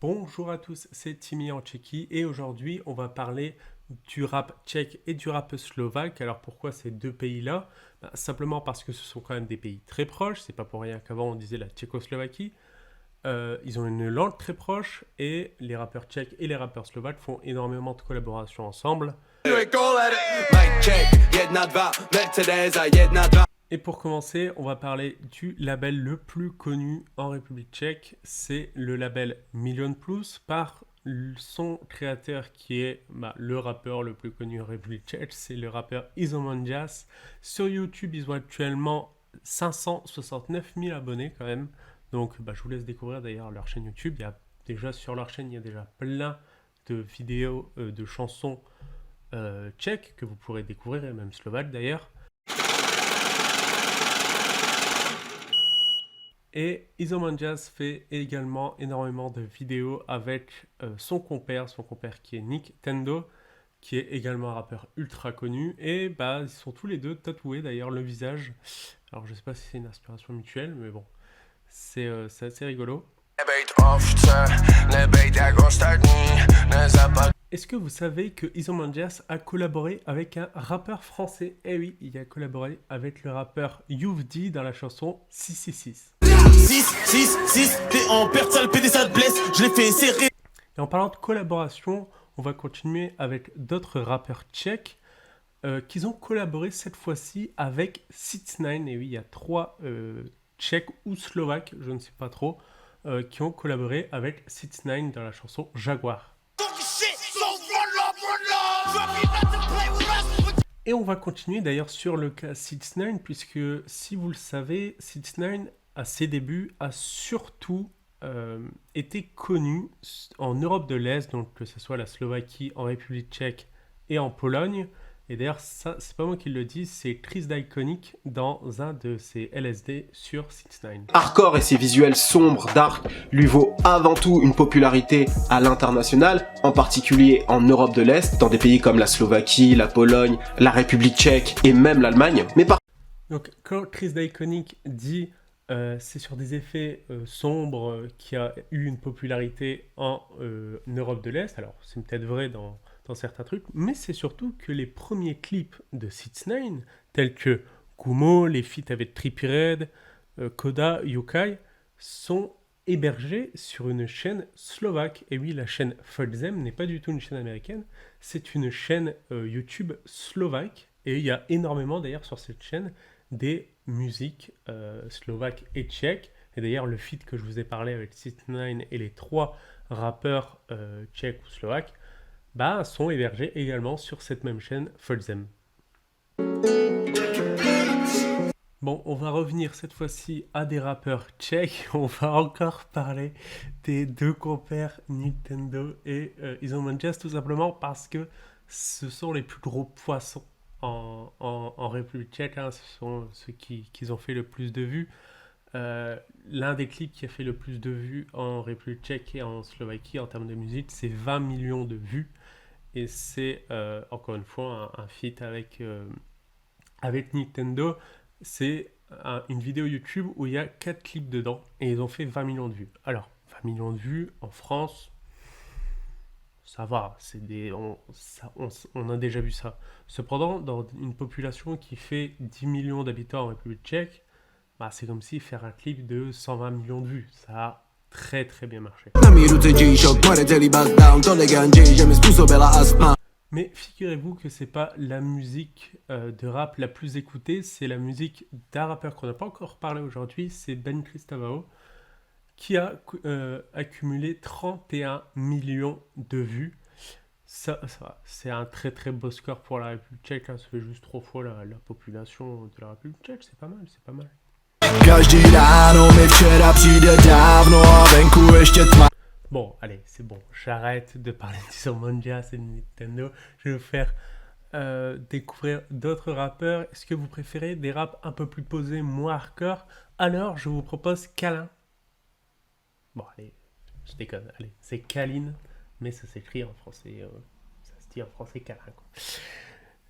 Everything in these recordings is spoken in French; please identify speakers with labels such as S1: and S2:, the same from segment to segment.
S1: Bonjour à tous, c'est Timmy en Tchéquie et aujourd'hui on va parler du rap tchèque et du rap slovaque. Alors pourquoi ces deux pays-là? Simplement parce que ce sont quand même des pays très proches, c'est pas pour rien qu'avant on disait la Tchécoslovaquie. Ils ont une langue très proche et les rappeurs tchèques et les rappeurs slovaques font énormément de collaborations ensemble. Et pour commencer, on va parler du label le plus connu en République tchèque. C'est le label Million Plus par son créateur qui est le rappeur le plus connu en République tchèque. C'est le rappeur Izomandias. Sur YouTube, ils ont actuellement 569 000 abonnés quand même. Donc je vous laisse découvrir d'ailleurs leur chaîne YouTube. Il y a déjà sur leur chaîne, il y a déjà plein de vidéos de chansons tchèques que vous pourrez découvrir, et même slovaques d'ailleurs. Et Izomandias fait également énormément de vidéos avec son compère qui est Nick Tendo, qui est également un rappeur ultra connu. Et ils sont tous les deux tatoués d'ailleurs le visage. Alors je sais pas si c'est une inspiration mutuelle, mais bon, c'est assez rigolo. Est-ce que vous savez que Izomandias a collaboré avec un rappeur français? Eh oui, il a collaboré avec le rappeur Youvdi dans la chanson 666. 6, t'es en perte, sale PD, ça te blesse, je l'ai fait serrer. Et en parlant de collaboration, on va continuer avec d'autres rappeurs tchèques qui ont collaboré cette fois-ci avec 6ix9ine. Et oui, il y a trois tchèques ou slovaques, je ne sais pas trop, qui ont collaboré avec 6ix9ine dans la chanson Jaguar. Et on va continuer d'ailleurs sur le cas 6ix9ine, puisque si vous le savez, 6ix9ine à ses débuts a surtout été connu en Europe de l'Est, donc que ce soit la Slovaquie, en République tchèque et en Pologne. Et d'ailleurs, ça, c'est pas moi qui le dis, c'est Chris d'Iconic dans un de ses LSD sur 6ix9ine.
S2: Hardcore et ses visuels sombres, dark, lui vaut avant tout une popularité à l'international, en particulier en Europe de l'Est, dans des pays comme la Slovaquie, la Pologne, la République tchèque et même l'Allemagne.
S1: Donc quand Chris d'Iconic dit c'est sur des effets sombres qui a eu une popularité en Europe de l'Est, alors c'est peut-être vrai dans certains trucs, mais c'est surtout que les premiers clips de 6ix9ine, tels que Kumo, les feats avec Trippie Redd, Koda, Yokai, sont hébergés sur une chaîne slovaque. Et oui, la chaîne Folzem n'est pas du tout une chaîne américaine, c'est une chaîne YouTube slovaque. Et il y a énormément d'ailleurs sur cette chaîne des musiques slovaques et tchèques. Et d'ailleurs, le feat que je vous ai parlé avec 6ix9ine et les trois rappeurs tchèques ou slovaques, sont hébergés également sur cette même chaîne Folzem. Bon, on va revenir cette fois-ci à des rappeurs tchèques. On va encore parler des deux compères Nintendo et Izomandias, tout simplement parce que ce sont les plus gros poissons en République tchèque. Hein. Ce sont ceux qui ont fait le plus de vues. L'un des clips qui a fait le plus de vues en République tchèque et en Slovaquie en termes de musique, c'est 20 millions de vues. Et c'est encore une fois un feat avec Nintendo. C'est une vidéo YouTube où il y a 4 clips dedans et ils ont fait 20 millions de vues. Alors, 20 millions de vues en France, ça va, on a déjà vu ça. Cependant, dans une population qui fait 10 millions d'habitants en République tchèque, c'est comme si faire un clip de 120 millions de vues. Ça a très très bien marché. Mais figurez-vous que c'est pas la musique de rap la plus écoutée, c'est la musique d'un rappeur qu'on n'a pas encore parlé aujourd'hui, c'est Ben Cristavao, qui a accumulé 31 millions de vues. Ça, c'est un très très beau score pour la République tchèque, hein. Ça fait juste 3 fois la population de la République tchèque, c'est pas mal, c'est pas mal. Bon, allez, c'est bon, j'arrête de parler d'Izomandias et de Nintendo. Je vais vous faire découvrir d'autres rappeurs. Est-ce que vous préférez des raps un peu plus posés, moins hardcore? Alors, je vous propose Kalin. Bon, allez, je déconne, allez, c'est Kaline, mais ça s'écrit en français, ça se dit en français Kalin, quoi.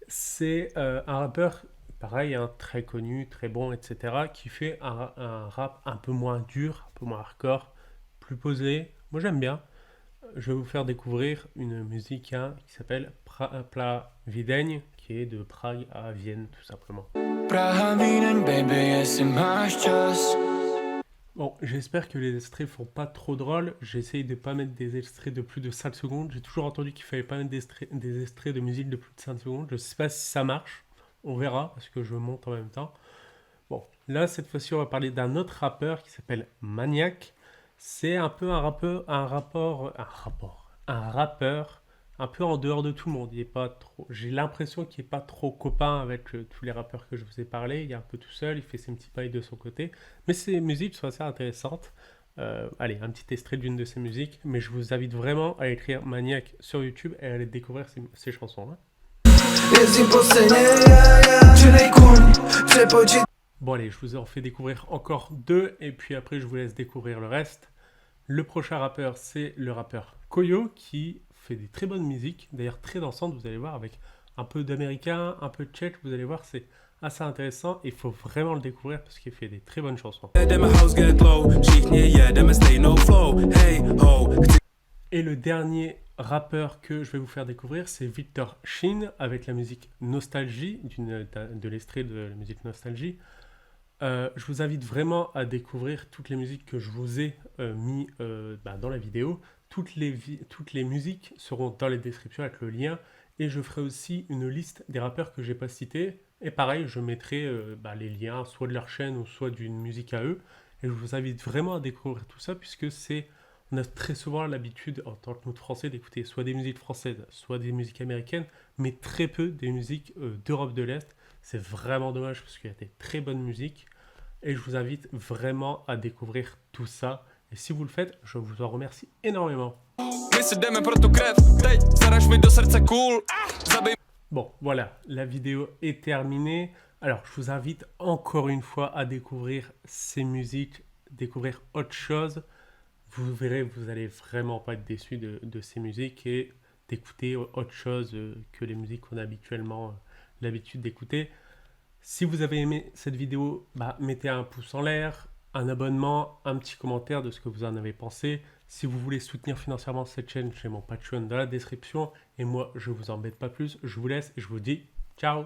S1: C'est un rappeur, pareil, hein, très connu, très bon, etc., qui fait un rap un peu moins dur, un peu moins hardcore, plus posé. Moi, j'aime bien. je vais vous faire découvrir une musique hein, qui s'appelle Pravideń, qui est de Prague à Vienne, tout simplement. Bon, j'espère que les extraits font pas trop drôles. J'essaye de pas mettre des extraits de plus de 5 secondes. J'ai toujours entendu qu'il fallait pas mettre des extraits de musique de plus de 5 secondes. Je sais pas si ça marche. On verra, parce que je monte en même temps. Bon, là, cette fois-ci, on va parler d'un autre rappeur qui s'appelle Maniac. C'est un peu un rappeur un peu en dehors de tout le monde. Il est pas trop, j'ai l'impression qu'il n'est pas trop copain avec tous les rappeurs que je vous ai parlé. Il est un peu tout seul, il fait ses petits pailles de son côté. Mais ses musiques sont assez intéressantes. Allez, un petit extrait d'une de ses musiques. Mais je vous invite vraiment à écrire Maniac sur YouTube et à aller découvrir ses chansons. Hein. Bon allez, je vous en fais découvrir encore 2 et puis après je vous laisse découvrir le reste. Le prochain rappeur, c'est le rappeur Koyo qui fait des très bonnes musiques, d'ailleurs très dansantes, vous allez voir, avec un peu d'américain, un peu de tchèque, vous allez voir, c'est assez intéressant et il faut vraiment le découvrir parce qu'il fait des très bonnes chansons. Et le dernier rappeur que je vais vous faire découvrir, c'est Victor Sheen avec la musique Nostalgie, de l'extrait de la musique Nostalgie. Je vous invite vraiment à découvrir toutes les musiques que je vous ai mis dans la vidéo. Toutes les musiques seront dans les descriptions avec le lien. Et je ferai aussi une liste des rappeurs que j'ai pas cités. Et pareil, je mettrai les liens soit de leur chaîne ou soit d'une musique à eux. Et je vous invite vraiment à découvrir tout ça puisque on a très souvent l'habitude en tant que nous français d'écouter soit des musiques françaises, soit des musiques américaines, mais très peu des musiques d'Europe de l'Est. C'est vraiment dommage parce qu'il y a des très bonnes musiques et je vous invite vraiment à découvrir tout ça. Et si vous le faites, je vous en remercie énormément. Bon, voilà, la vidéo est terminée. Alors, je vous invite encore une fois à découvrir ces musiques, découvrir autre chose. Vous verrez, vous allez vraiment pas être déçus de ces musiques et d'écouter autre chose que les musiques qu'on a habituellement l'habitude d'écouter. Si vous avez aimé cette vidéo, mettez un pouce en l'air, un abonnement, un petit commentaire de ce que vous en avez pensé. Si vous voulez soutenir financièrement cette chaîne, j'ai mon Patreon dans la description. Et moi, je vous embête pas plus, je vous laisse et je vous dis ciao.